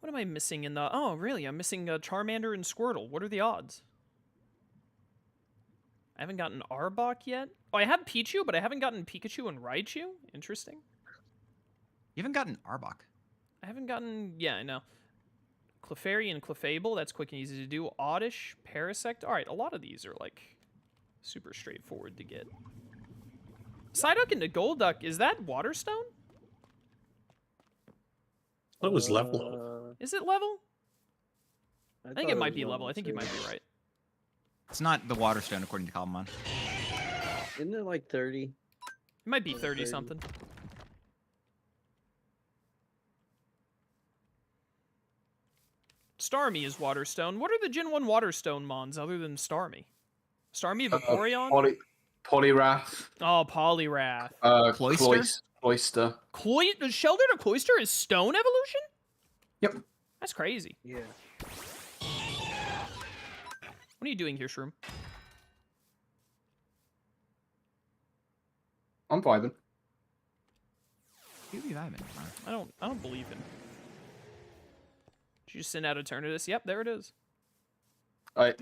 What am I missing in the... Oh, really? I'm missing Charmander and Squirtle. What are the odds? I haven't gotten Arbok yet. Oh, I have Pichu, but I haven't gotten Pikachu and Raichu. Interesting. You haven't gotten Arbok. I haven't gotten... Yeah, I know. Clefairy and Clefable. That's quick and easy to do. Oddish, Parasect. All right, a lot of these are, like, super straightforward to get. Psyduck into Golduck. Is that Waterstone? That was level. Is it level? I think it might be level. I think you might be right. It's not the Waterstone, according to Cobblemon. Isn't it like 30? It might be 30 something. Starmie is Waterstone. What are the Gen 1 Waterstone mons other than Starmie? Starmie, Vaporeon? Poliwrath. Oh, Poliwrath. Cloyster? Cloyster. Shelter to Cloyster is Stone evolution? Yep. That's crazy. Yeah. What are you doing here, Shroom? I'm vibing. You vibing. I don't believe him. Did you just send out Eternatus? Yep, there it is.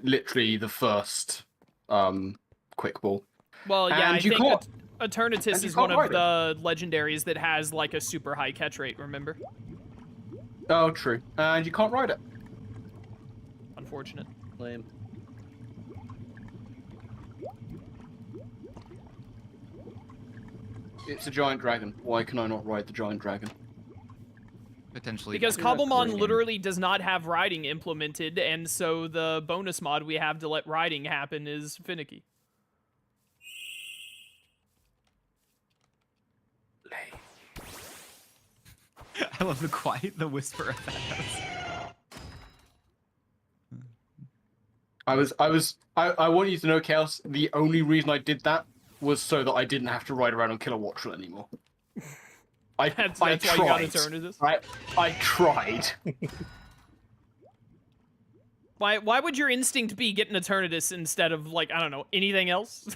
Literally the first quick ball. Well, yeah, And I you think can't- Eternatus is one of the legendaries that has like a super high catch rate, remember? Oh, true. And you can't ride it. Unfortunate. Lame. It's a giant dragon. Why can I not ride the giant dragon? Potentially. Because Yeah, Cobblemon cool. literally does not have riding implemented, and so the bonus mod we have to let riding happen is finicky. I love the whisper of that house. I want you to know, Chaos, the only reason I did that was so that I didn't have to ride around on Kilowattrel anymore. That's I why tried. you got Eternatus. I tried. Why would your instinct be getting Eternatus instead of, like, I don't know, anything else?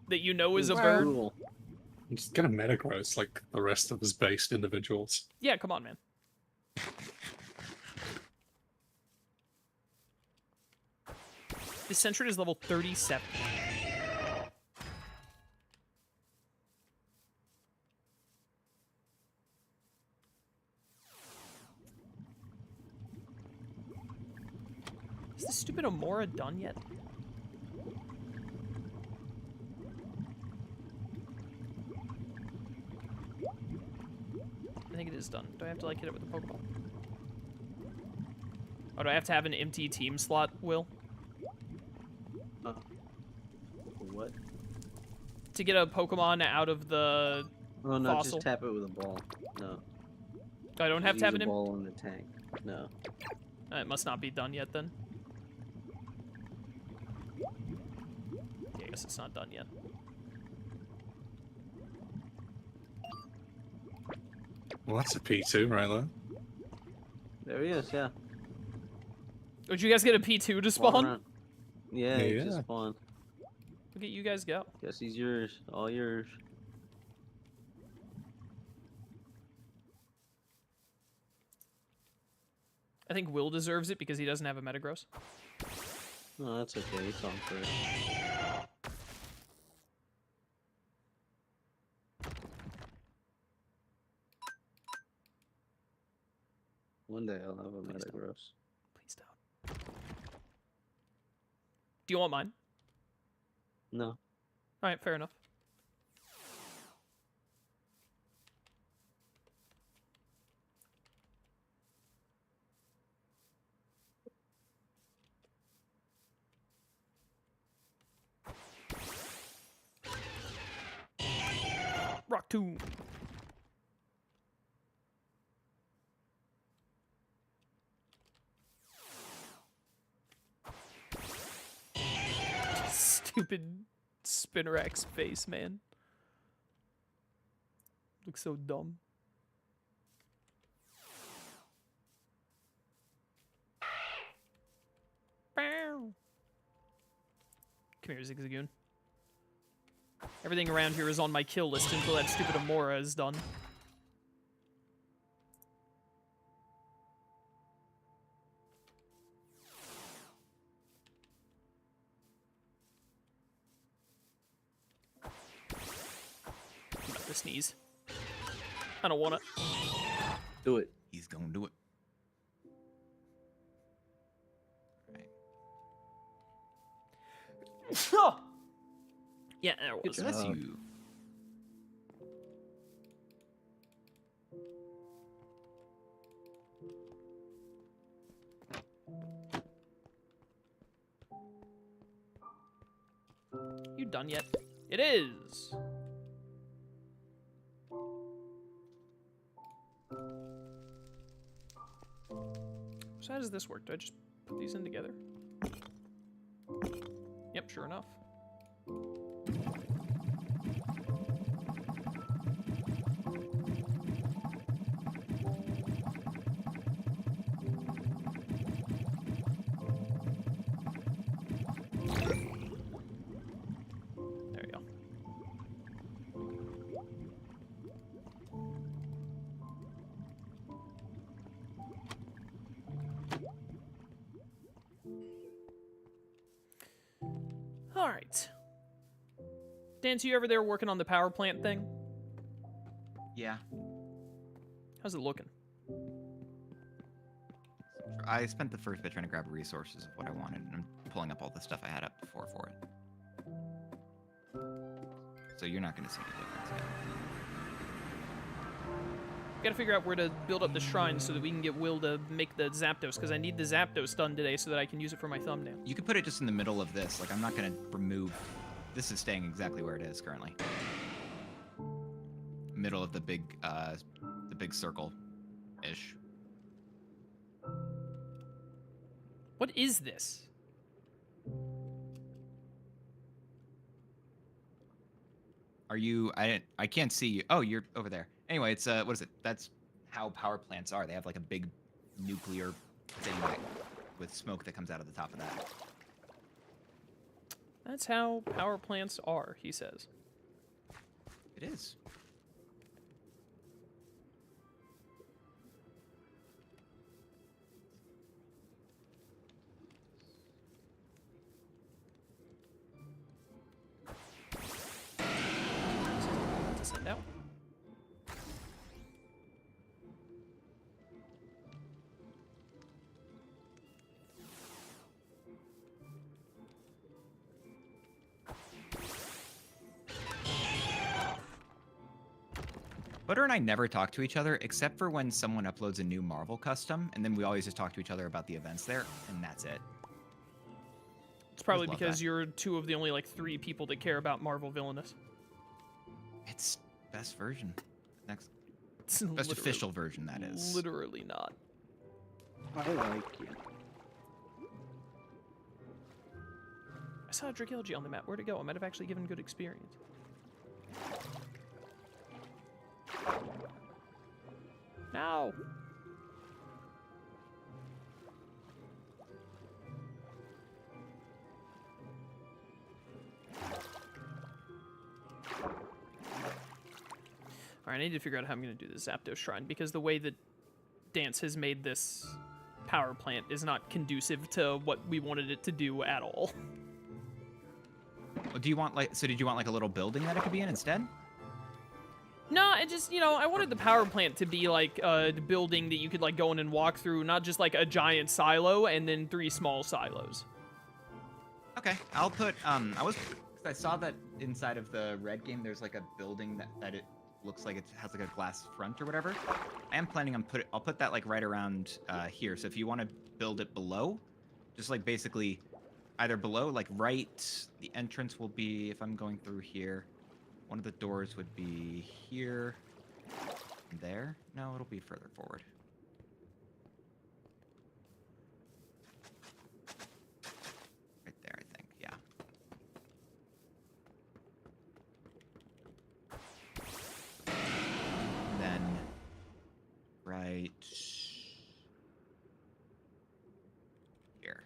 That you know is a bird? Cool. Just get a Metagross like the rest of his based individuals. Yeah, come on, man. This Sentret is level 37. Is this stupid Amora done yet? I think it is done. Do I have to like hit it with a Pokeball? Oh, do I have to have an empty team slot, Will? What? To get a Pokemon out of the Oh no, fossil? just tap it with a ball. No. I don't have Use to have a an... ball in the tank. No. It must not be done yet, then. Yeah, I guess it's not done yet. Well, that's a P2 right there. There he is, yeah. Would you guys get a P2 to Walk spawn? around. Yeah, he just spawned. Look at you guys go. Guess he's yours. All yours. I think Will deserves it because he doesn't have a Metagross. No, that's okay. He's on first. One day I'll have a Please don't. Metagross. Please don't. Do you want mine? No. Alright, fair enough. Rock Tomb. Stupid Spinarak's face, man. Looks so dumb. Bow. Come here, Zigzagoon. Everything around here is on my kill list until that stupid Amora is done. sneeze. I don't want to. Do it. He's gonna do it. Right. Yeah, there was. Bless job. you. You done yet? It is. So how does this work? Do I just put these in together? Yep, sure enough. There you go. All right. Dan, so you ever there working on the power plant thing? Yeah. How's it looking? I spent the first bit trying to grab resources of what I wanted, and I'm pulling up all the stuff I had up before for it. So you're not going to see any difference yet. Gotta figure out where to build up the shrine so that we can get Will to make the Zapdos, because I need the Zapdos done today so that I can use it for my thumbnail. You could put it just in the middle of this. Like, I'm not going to remove... This is staying exactly where it is currently. Middle of the big circle-ish. What is this? Are you... I can't see you. Oh, you're over there. Anyway, it's, what is it? That's how power plants are. They have, like, a big nuclear thing with smoke that comes out of the top of that. That's how power plants are, he says. It is. Send out. Butter and I never talk to each other except for when someone uploads a new Marvel custom, and then we always just talk to each other about the events there, and that's it. It's probably love because that. you're two of the only, like, 3 people that care about Marvel Villainous. It's best version. Next It's best literally- official version, that is. Literally not. I like you. I saw a Dragalge on the map. Where'd it go? I might have actually given good experience. No! Alright, I need to figure out how I'm going to do the Zapdos Shrine, because the way that Dance has made this power plant is not conducive to what we wanted it to do at all. Well, do you want, like, so did you want, like, a little building that it could be in instead? No, I just, you know, I wanted the power plant to be like a building that you could like go in and walk through, not just like a giant silo and then 3 small silos. Okay, I'll put, cause I saw that inside of the red game, there's like a building that it looks like it has like a glass front or whatever. I am planning on I'll put that like right around here. So if you want to build it below, just like basically either below, like right, the entrance will be, if I'm going through here, one of the doors would be here and there. No, it'll be further forward. Right there, I think, yeah. Then, right here.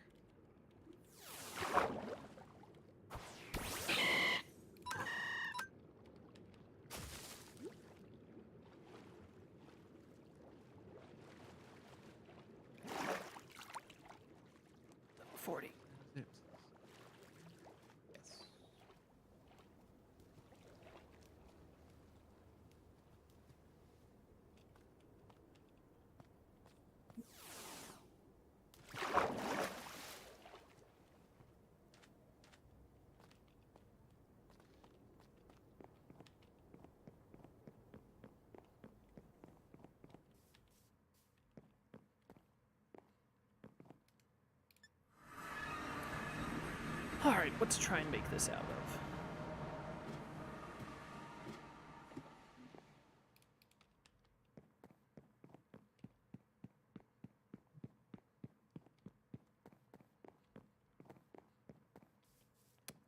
Level 40. Yes. Alright, what to try and make this out of?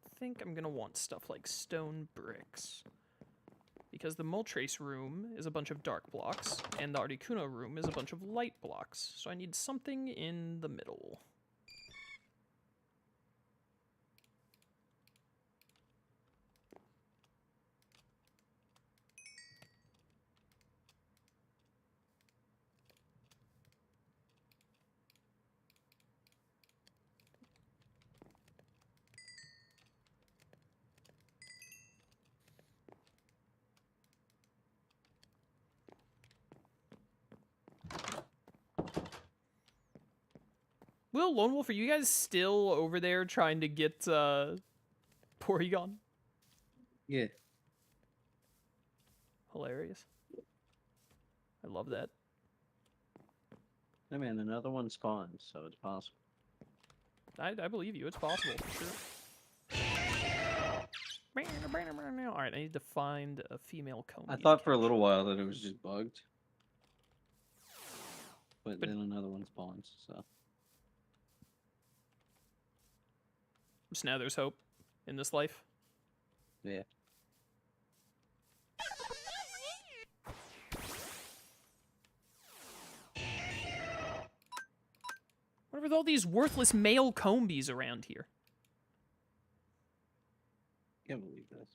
I think I'm gonna want stuff like stone bricks. Because the Moltres room is a bunch of dark blocks, and the Articuno room is a bunch of light blocks. So I need something in the middle. Will Lone Wolf, are you guys still over there trying to get Porygon? Yeah. Hilarious. I love that. I mean, another one spawned, so it's possible. I believe you. It's possible for sure. Alright, I need to find a female comb. I thought for a little while that it was just bugged. But then another one spawns, so. So now there's hope in this life. Yeah. What are with all these worthless male combies around here? Can't believe this.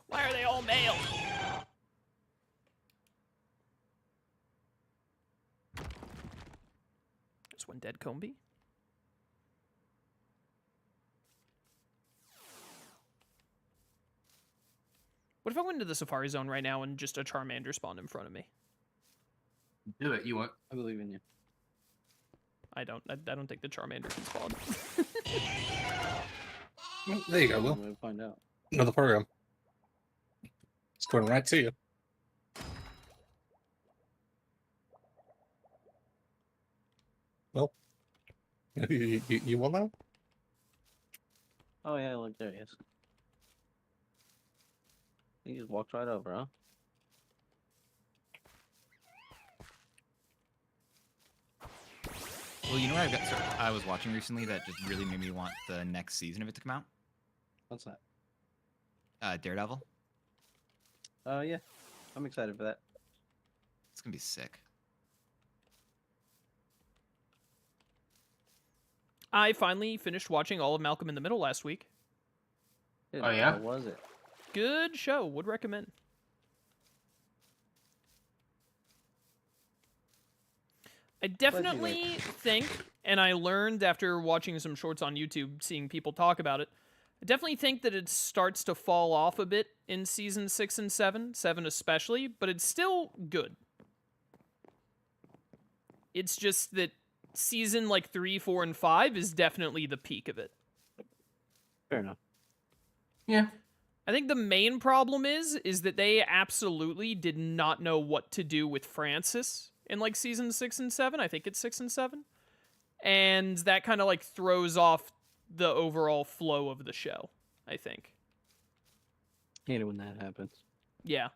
Why are they all male? There's one dead combi. What if I went into the Safari Zone right now and just a Charmander spawned in front of me? Do it. You won't. I believe in you. I don't think the Charmander can spawn. Well, there you go, Will. We'll find out. Another program. It's going right to you. Well, you will now? Oh yeah, look, there he is. He just walked right over, huh? Well, you know what I was watching recently that just really made me want the next season of it to come out? What's that? Daredevil. Yeah. I'm excited for that. It's gonna be sick. I finally finished watching all of Malcolm in the Middle last week. Dude, Oh, yeah? How was it? Good show. Would recommend. I definitely think, and I learned after watching some shorts on YouTube, seeing people talk about it, I definitely think that it starts to fall off a bit in season 6 and 7 especially, but it's still good. It's just that season like 3, 4, and 5 is definitely the peak of it. Fair enough. Yeah. I think the main problem is that they absolutely did not know what to do with Francis in like season 6 and 7. I think it's 6 and 7. And that kind of like throws off the overall flow of the show, I think. Hate it when that happens. Yeah.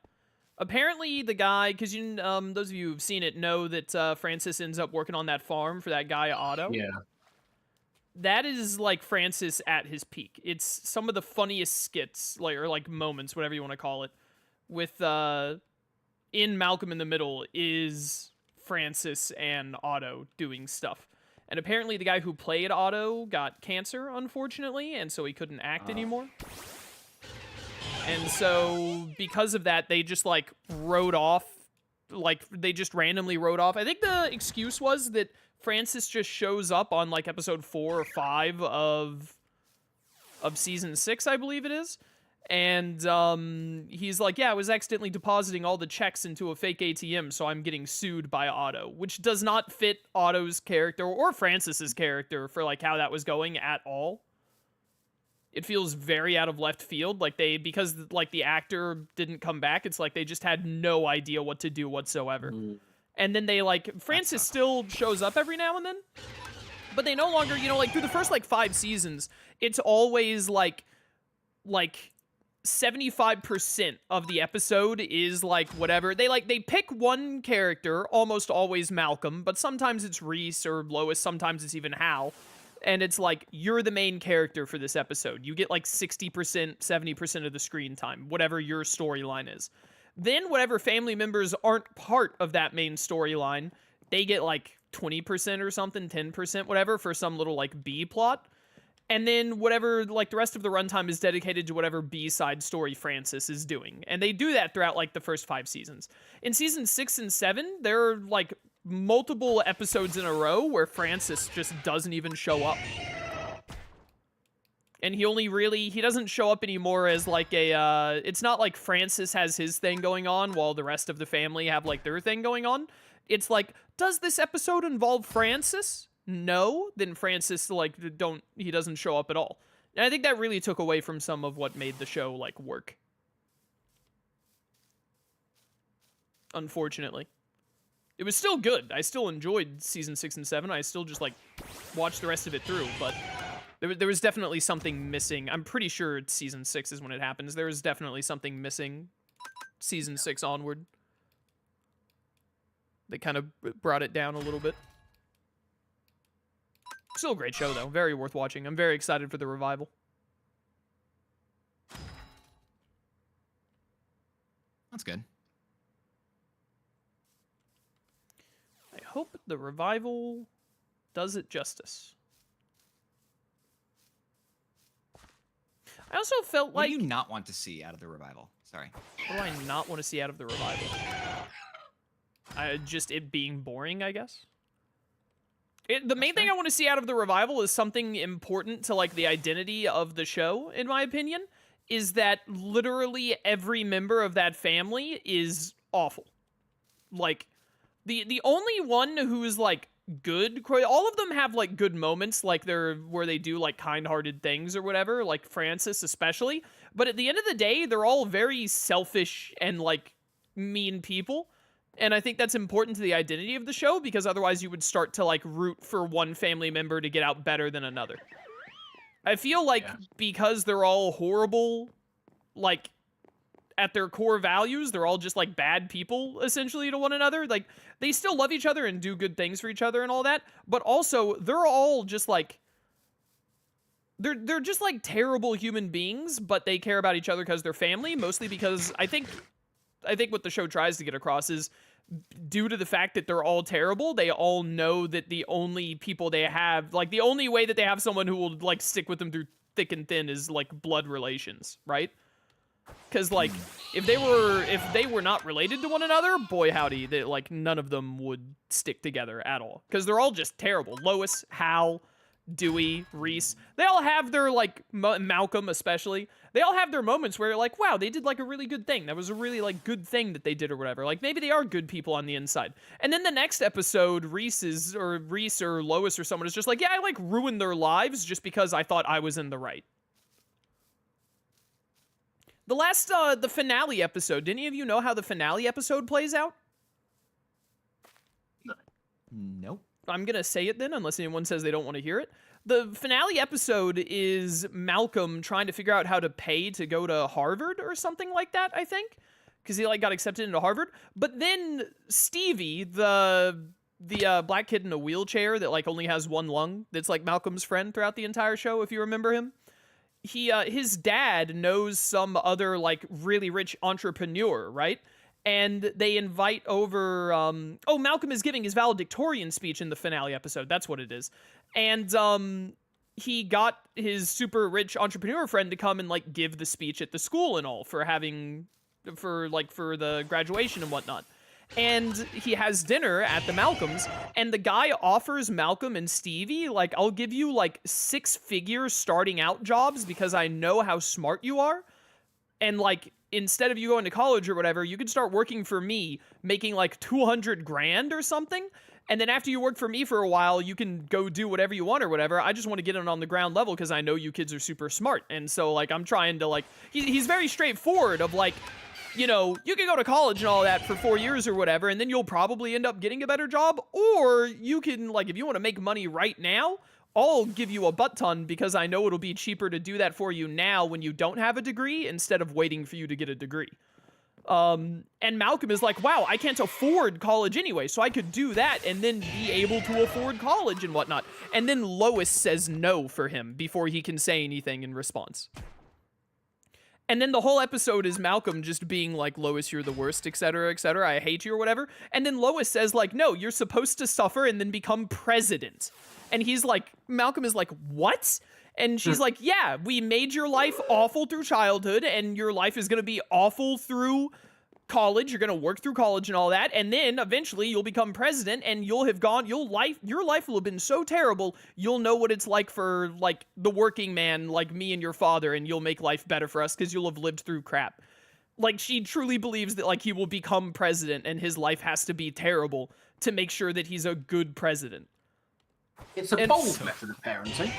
Apparently the guy, because those of you who've seen it know that Francis ends up working on that farm for that guy Otto. Yeah. That is like Francis at his peak. It's some of the funniest skits, like moments, whatever you want to call it, with in Malcolm in the Middle is Francis and Otto doing stuff. And apparently the guy who played Otto got cancer, unfortunately, and so he couldn't act anymore. And so because of that, they just like wrote off, they just randomly wrote off. I think the excuse was that Francis just shows up on like episode 4 or 5 of season 6, I believe it is. And he's like, yeah, I was accidentally depositing all the checks into a fake ATM, so I'm getting sued by Otto, which does not fit Otto's character or Francis's character for like how that was going at all. It feels very out of left field, like because like the actor didn't come back, it's like they just had no idea what to do whatsoever. And then they like, Francis still shows up every now and then, but they no longer, you know, like through the first like 5 seasons, it's always like 75% of the episode is like whatever. They pick one character, almost always Malcolm, but sometimes it's Reese or Lois, sometimes it's even Hal. And it's like, you're the main character for this episode. You get like 60%, 70% of the screen time, whatever your storyline is. Then whatever family members aren't part of that main storyline, they get like 20% or something, 10%, whatever, for some little like B plot. And then whatever, like the rest of the runtime is dedicated to whatever B-side story Francis is doing. And they do that throughout like the first 5 seasons. In season 6 and 7, there are like multiple episodes in a row where Francis just doesn't even show up. And he doesn't show up anymore as like it's not like Francis has his thing going on while the rest of the family have like their thing going on. It's like, does this episode involve Francis? No, then Francis he doesn't show up at all. And I think that really took away from some of what made the show like work. Unfortunately. It was still good. I still enjoyed season 6 and 7. I still just like watched the rest of it through, but there was definitely something missing. I'm pretty sure it's season 6 is when it happens. There is definitely something missing season 6 onward. They kind of brought it down a little bit. Still a great show, though. Very worth watching. I'm very excited for the revival. That's good. I hope the revival does it justice. I also felt What like... do you not want to see out of the revival? Sorry. What do I not want to see out of the revival? Just it being boring, I guess. The main thing I want to see out of the revival is something important to like the identity of the show, in my opinion, is that literally every member of that family is awful. Like, the only one who's like good, all of them have like good moments, like where they do like kind-hearted things or whatever, like Francis especially, but at the end of the day, they're all very selfish and like mean people. And I think that's important to the identity of the show, because otherwise you would start to, like, root for one family member to get out better than another. I feel like because they're all horrible, like, at their core values, they're all just, like, bad people, essentially, to one another. Like, they still love each other and do good things for each other and all that, but also, they're all just, like... They're just, like, terrible human beings, but they care about each other because they're family, mostly because I think what the show tries to get across is, due to the fact that they're all terrible, they all know that the only people they have, like, the only way that they have someone who will, like, stick with them through thick and thin is, like, blood relations, right? Because, like, if they were not related to one another, boy howdy, like, none of them would stick together at all. Because they're all just terrible. Lois, Hal, Dewey, Reese, they all have their, like, Malcolm especially, they all have their moments where you're like, wow, they did, like, a really good thing. That was a really, like, good thing that they did or whatever. Like, maybe they are good people on the inside. And then the next episode, Reese or Lois or someone is just like, yeah, I, like, ruined their lives just because I thought I was in the right. The last, the finale episode, did any of you know how the finale episode plays out? Nope. I'm gonna say it then, unless anyone says they don't want to hear it. The finale episode is Malcolm trying to figure out how to pay to go to Harvard or something like that, I think. Because he, like, got accepted into Harvard. But then Stevie, the black kid in a wheelchair that, like, only has one lung, that's, like, Malcolm's friend throughout the entire show, if you remember him. His dad knows some other, like, really rich entrepreneur, right? And they invite over, Malcolm is giving his valedictorian speech in the finale episode. That's what it is. And, he got his super rich entrepreneur friend to come and, like, give the speech at the school and all for the graduation and whatnot. And he has dinner at the Malcolms, and the guy offers Malcolm and Stevie, like, I'll give you, like, 6-figure starting out jobs because I know how smart you are. And like, instead of you going to college or whatever, you could start working for me, making like 200 grand or something. And then after you work for me for a while, you can go do whatever you want or whatever. I just want to get in on the ground level because I know you kids are super smart. And so like, I'm trying to like, he's very straightforward of like, you know, you can go to college and all that for 4 years or whatever, and then you'll probably end up getting a better job. Or you can, like, if you want to make money right now, I'll give you a butt ton because I know it'll be cheaper to do that for you now when you don't have a degree instead of waiting for you to get a degree. And Malcolm is like, wow, I can't afford college anyway, so I could do that and then be able to afford college and whatnot. And then Lois says no for him before he can say anything in response. And then the whole episode is Malcolm just being like, Lois, you're the worst, etc., etc., I hate you or whatever. And then Lois says like, no, you're supposed to suffer and then become president. And he's like, Malcolm is like, what? And she's like, yeah, we made your life awful through childhood and your life is going to be awful through college. You're going to work through college and all that. And then eventually you'll become president and you'll have gone, your life will have been so terrible. You'll know what it's like for like the working man, like me and your father, and you'll make life better for us because you'll have lived through crap. Like she truly believes that like he will become president and his life has to be terrible to make sure that he's a good president. It's a bold method of parenting.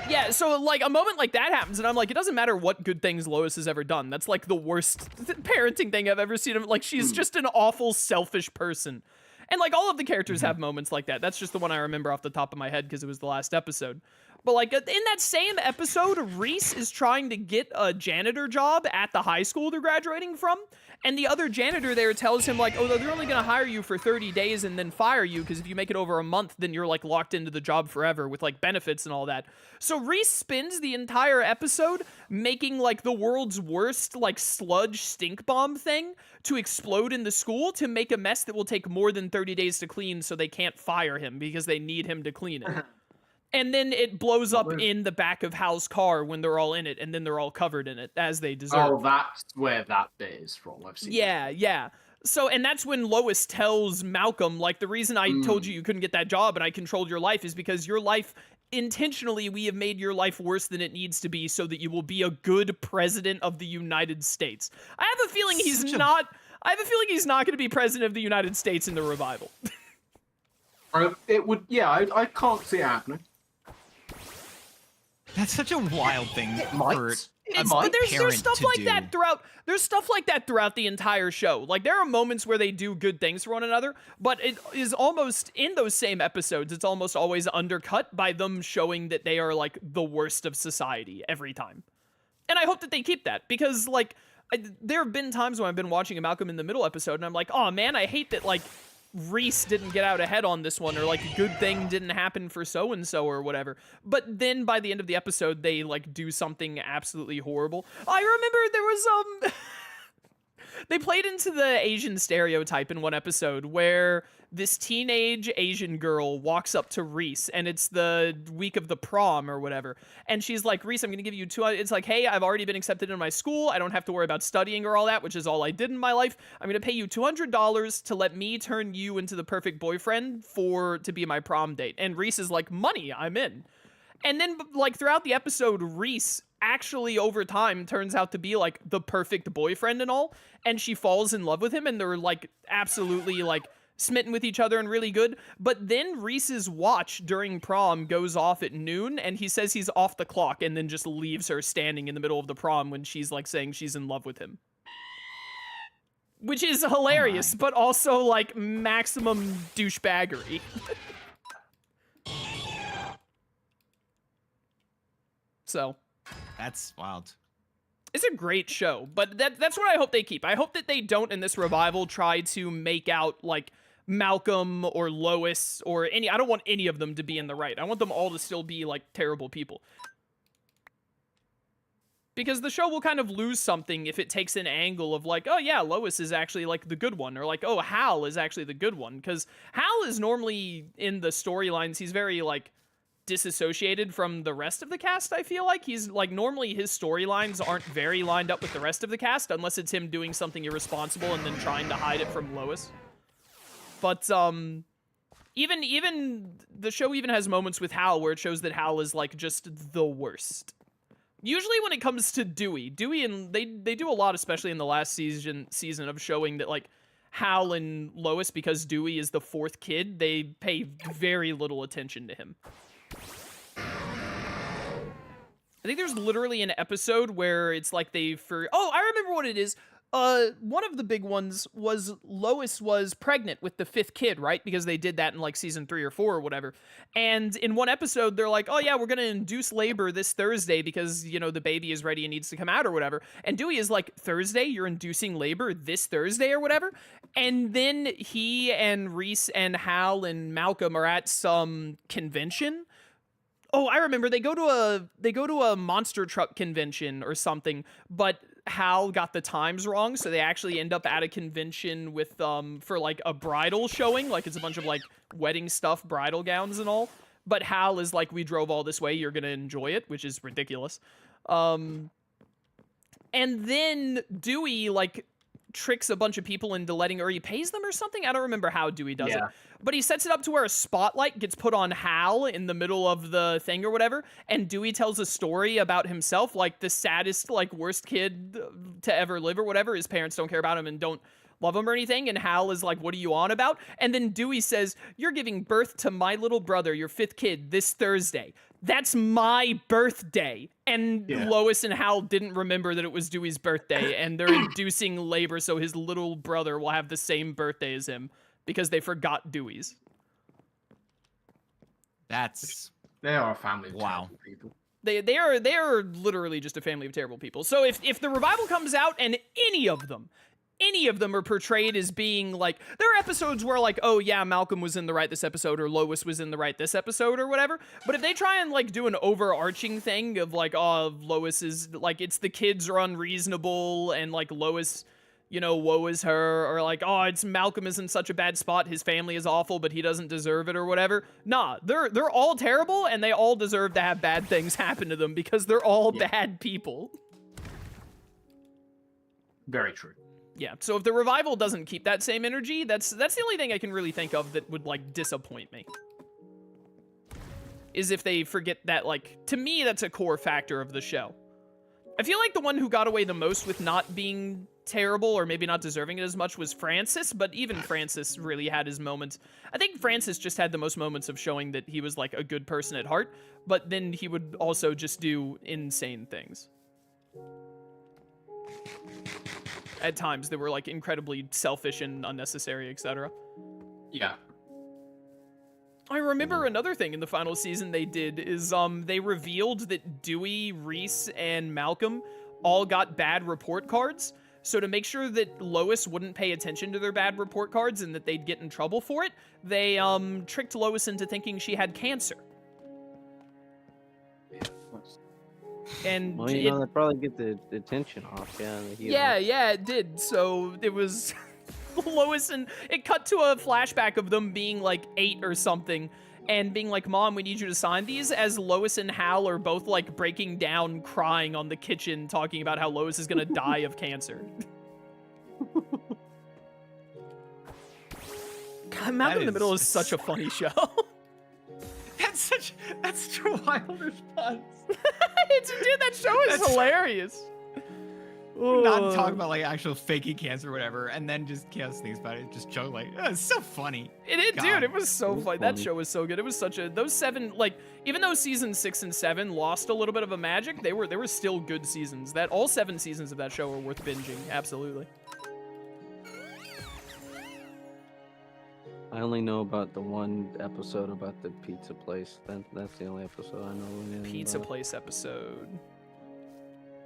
Yeah, so like a moment like that happens and I'm like, it doesn't matter what good things Lois has ever done. That's like the worst parenting thing I've ever seen. Like she's just an awful, selfish person. And like all of the characters have moments like that. That's just the one I remember off the top of my head because it was the last episode. But like in that same episode, Reese is trying to get a janitor job at the high school they're graduating from. And the other janitor there tells him like, oh, they're only going to hire you for 30 days and then fire you because if you make it over a month, then you're like locked into the job forever with like benefits and all that. So Reese spends the entire episode making like the world's worst like sludge stink bomb thing to explode in the school to make a mess that will take more than 30 days to clean so they can't fire him because they need him to clean it. And then it blows up in the back of Hal's car when they're all in it, and then they're all covered in it, as they deserve. Oh, that's where that bit is from. I've seen that. Yeah. So, and that's when Lois tells Malcolm, like, the reason I told you couldn't get that job and I controlled your life is because your life, intentionally, we have made your life worse than it needs to be so that you will be a good president of the United States. I have a feeling he's not going to be president of the United States in the revival. It would, yeah, I can't see it happening. That's such a wild thing for But there's stuff like that throughout. There's stuff like that throughout the entire show. Like there are moments where they do good things for one another, but it is almost in those same episodes. It's almost always undercut by them showing that they are like the worst of society every time. And I hope that they keep that because like there have been times when I've been watching a Malcolm in the Middle episode and I'm like, oh man, I hate that like Reese didn't get out ahead on this one or like a good thing didn't happen for so-and-so or whatever. But then by the end of the episode, they like do something absolutely horrible. I remember there was, they played into the Asian stereotype in one episode where this teenage Asian girl walks up to Reese and it's the week of the prom or whatever. And she's like, Reese, I'm going to give you it's like, hey, I've already been accepted in my school. I don't have to worry about studying or all that, which is all I did in my life. I'm going to pay you $200 to let me turn you into the perfect boyfriend to be my prom date. And Reese is like, money, I'm in. And then like throughout the episode, Reese actually over time turns out to be like the perfect boyfriend and all. And she falls in love with him and they're like absolutely like smitten with each other and really good. But then Reese's watch during prom goes off at noon and he says he's off the clock and then just leaves her standing in the middle of the prom when she's like saying she's in love with him. Which is hilarious, but also like maximum douchebaggery. So that's wild. It's a great show, but that's what I hope they keep. I hope that they don't in this revival try to make out like Malcolm or Lois or I don't want any of them to be in the right. I want them all to still be like terrible people. Because the show will kind of lose something if it takes an angle of like, oh yeah, Lois is actually like the good one, or like, oh, Hal is actually the good one. Because Hal is normally in the storylines, he's very like disassociated from the rest of the cast. I feel like he's like normally his storylines aren't very lined up with the rest of the cast unless it's him doing something irresponsible and then trying to hide it from Lois. But even the show even has moments with Hal where it shows that Hal is like just the worst, Usually when it comes to Dewey and they do a lot, especially in the last season of showing that like Hal and Lois, because Dewey is the fourth kid, they pay very little attention to him. I think there's literally an episode where it's like oh, I remember what it is. One of the big ones was Lois was pregnant with the fifth kid, right? Because they did that in like season 3 or 4 or whatever. And in one episode, they're like, oh yeah, we're going to induce labor this Thursday because, you know, the baby is ready and needs to come out or whatever. And Dewey is like, Thursday? You're inducing labor this Thursday or whatever? And then he and Reese and Hal and Malcolm are at some convention. Oh, I remember they go to a monster truck convention or something, but Hal got the times wrong, so they actually end up at a convention with for like a bridal showing, like it's a bunch of like wedding stuff, bridal gowns and all. But Hal is like, we drove all this way, you're gonna enjoy it, which is ridiculous. And then Dewey like tricks a bunch of people into letting, or he pays them or something. I don't remember how Dewey does it, but he sets it up to where a spotlight gets put on Hal in the middle of the thing or whatever, and Dewey tells a story about himself, like the saddest, like worst kid to ever live or whatever. His parents don't care about him and don't love him or anything, and Hal is like, what are you on about? And then Dewey says, you're giving birth to my little brother, your fifth kid, this Thursday. That's my birthday. And Lois and Hal didn't remember that it was Dewey's birthday, and they're inducing labor so his little brother will have the same birthday as him because they forgot Dewey's. They are a family of terrible people. They are literally just a family of terrible people. So if the revival comes out and any of them are portrayed as being like, there are episodes where like, oh yeah, Malcolm was in the right this episode, or Lois was in the right this episode or whatever. But if they try and like do an overarching thing of like, oh, Lois is like, it's the kids are unreasonable and like Lois, you know, woe is her, or like, oh, it's Malcolm is in such a bad spot, his family is awful, but he doesn't deserve it or whatever. Nah, they're all terrible and they all deserve to have bad things happen to them because they're all bad people. Very true. Yeah, so if the revival doesn't keep that same energy, that's the only thing I can really think of that would, like, disappoint me. Is if they forget that, like, to me, that's a core factor of the show. I feel like the one who got away the most with not being terrible, or maybe not deserving it as much, was Francis, but even Francis really had his moments. I think Francis just had the most moments of showing that he was, like, a good person at heart, but then he would also just do insane things. At times, they were, like, incredibly selfish and unnecessary, etc. Yeah. I remember another thing in the final season they did is, they revealed that Dewey, Reese, and Malcolm all got bad report cards. So to make sure that Lois wouldn't pay attention to their bad report cards and that they'd get in trouble for it, they, tricked Lois into thinking she had cancer. And well, you know, they probably get the attention off, yeah, it did. So it was Lois, and it cut to a flashback of them being like 8 or something and being like, Mom, we need you to sign these, as Lois and Hal are both like breaking down, crying on the kitchen, talking about how Lois is gonna die of cancer. God, Malcolm in the Middle is such a funny show. That's such a wild response. Dude, that show is hilarious. Not talking about like actual fakey cancer or whatever, and then just Chaos thinks about it, just joke like, oh, it's so funny. Dude, it was so funny. That show was so good. It was such a, those 7, like, even though season 6 and 7 lost a little bit of a magic, they were still good seasons. That all 7 seasons of that show are worth binging. Absolutely. I only know about the one episode about the pizza place. That's the only episode I know. Pizza place episode.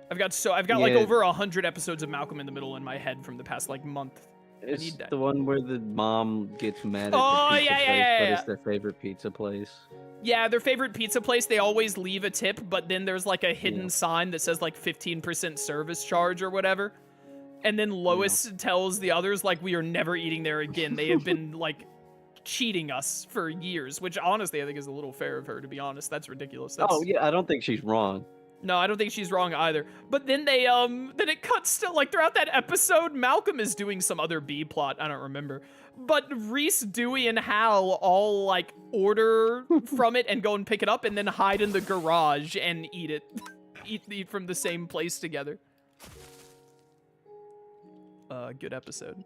I've got like over 100 episodes of Malcolm in the Middle in my head from the past like month. It's the one where the mom gets mad at Oh, the pizza yeah, place, yeah. but it's their favorite pizza place. Yeah, their favorite pizza place, they always leave a tip, but then there's like a hidden sign that says like 15% service charge or whatever. And then Lois tells the others like, we are never eating there again. They have been like cheating us for years, which honestly I think is a little fair of her, to be honest. That's ridiculous. Oh yeah, I don't think she's wrong. No, I don't think she's wrong either. But then they, then it cuts to, like, throughout that episode, Malcolm is doing some other B plot, I don't remember. But Reese, Dewey, and Hal all, like, order from it and go and pick it up and then hide in the garage and eat it. eat from the same place together. Good episode.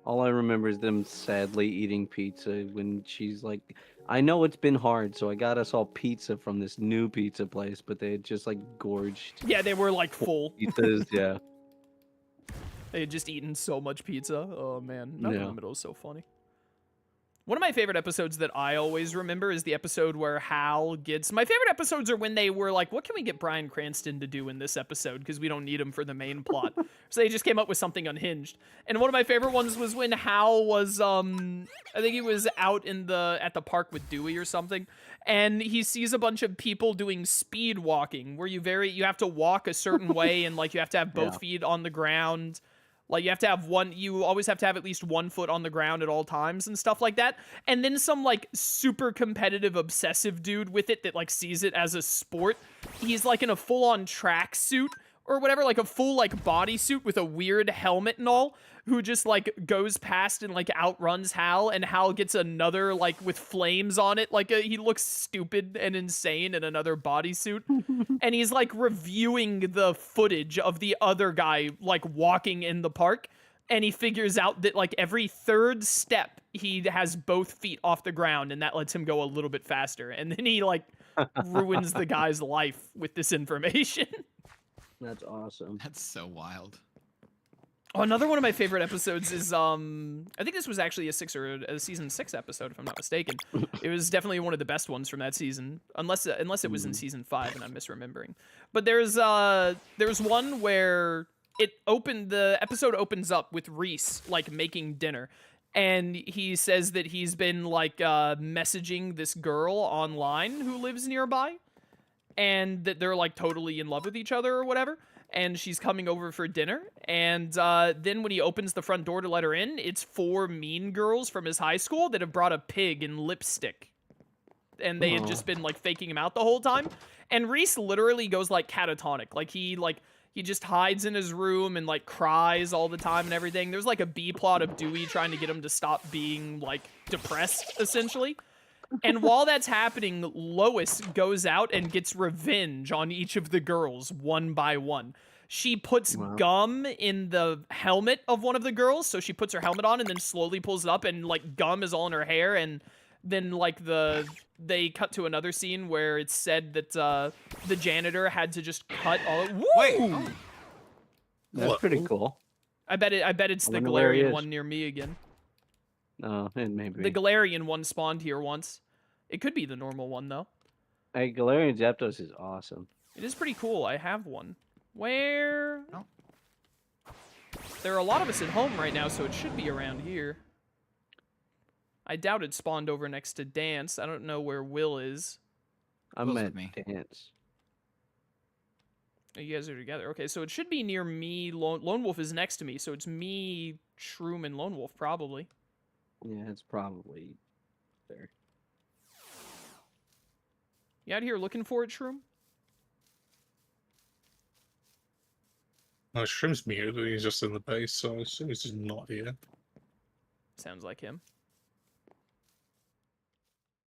All I remember is them sadly eating pizza when she's like, I know it's been hard, so I got us all pizza from this new pizza place, but they had just like gorged Yeah, they were like full. pizzas. Yeah. They had just eaten so much pizza. Oh man, Malcolm in Yeah. the Middle is so funny. One of my favorite episodes that I always remember is the episode where Hal gets... My favorite episodes are when they were like, what can we get Bryan Cranston to do in this episode? Because we don't need him for the main plot. So they just came up with something unhinged. And one of my favorite ones was when Hal was, I think he was out at the park with Dewey or something. And he sees a bunch of people doing speed walking, where you have to walk a certain way and like you have to have both feet on the ground. Like, you always have to have at least 1 foot on the ground at all times and stuff like that. And then some, like, super competitive, obsessive dude with it that, like, sees it as a sport. He's, like, in a full-on tracksuit or whatever, like a full, like, bodysuit with a weird helmet and all, who just, like, goes past and, like, outruns Hal, and Hal gets another, like, with flames on it. Like, he looks stupid and insane in another bodysuit. And he's, like, reviewing the footage of the other guy, like, walking in the park. And he figures out that, like, every third step, he has both feet off the ground, and that lets him go a little bit faster. And then he, like, ruins the guy's life with this information. That's awesome. That's so wild. Oh, another one of my favorite episodes is I think this was actually a season 6 episode, if I'm not mistaken. It was definitely one of the best ones from that season, unless it was in season 5 and I'm misremembering. But there's one where the episode opens up with Reese like making dinner, and he says that he's been like messaging this girl online who lives nearby, and that they're like totally in love with each other or whatever. And she's coming over for dinner, and then when he opens the front door to let her in, it's 4 mean girls from his high school that have brought a pig and lipstick. And they had just been, like, faking him out the whole time. And Reese literally goes, like, catatonic. He just hides in his room and, like, cries all the time and everything. There's, like, a B-plot of Dewey trying to get him to stop being, like, depressed, essentially. And while that's happening, Lois goes out and gets revenge on each of the girls, one by one. She puts gum in the helmet of one of the girls, so she puts her helmet on and then slowly pulls it up, and, like, gum is all in her hair, and then, like, they cut to another scene where it's said that the janitor had to just cut all... Woo! Wait! Oh. That's pretty cool. I bet it's the wonder where he Galarian is. one near me again. Oh, it may be. The Galarian one spawned here once. It could be the normal one, though. Hey, Galarian Zapdos is awesome. It is pretty cool. I have one. Where? Oh. There are a lot of us at home right now, so it should be around here. I doubt it spawned over next to Dance. I don't know where Will is. I'm Will's at with me. Dance. Oh, you guys are together. Okay, so it should be near me. Lone Wolf is next to me, so it's me, Shroom, and Lone Wolf, probably. Yeah, it's probably there. You out here looking for it, Shroom? No, Shrimp's muted, he's just in the base, so I assume he's just not here. Sounds like him.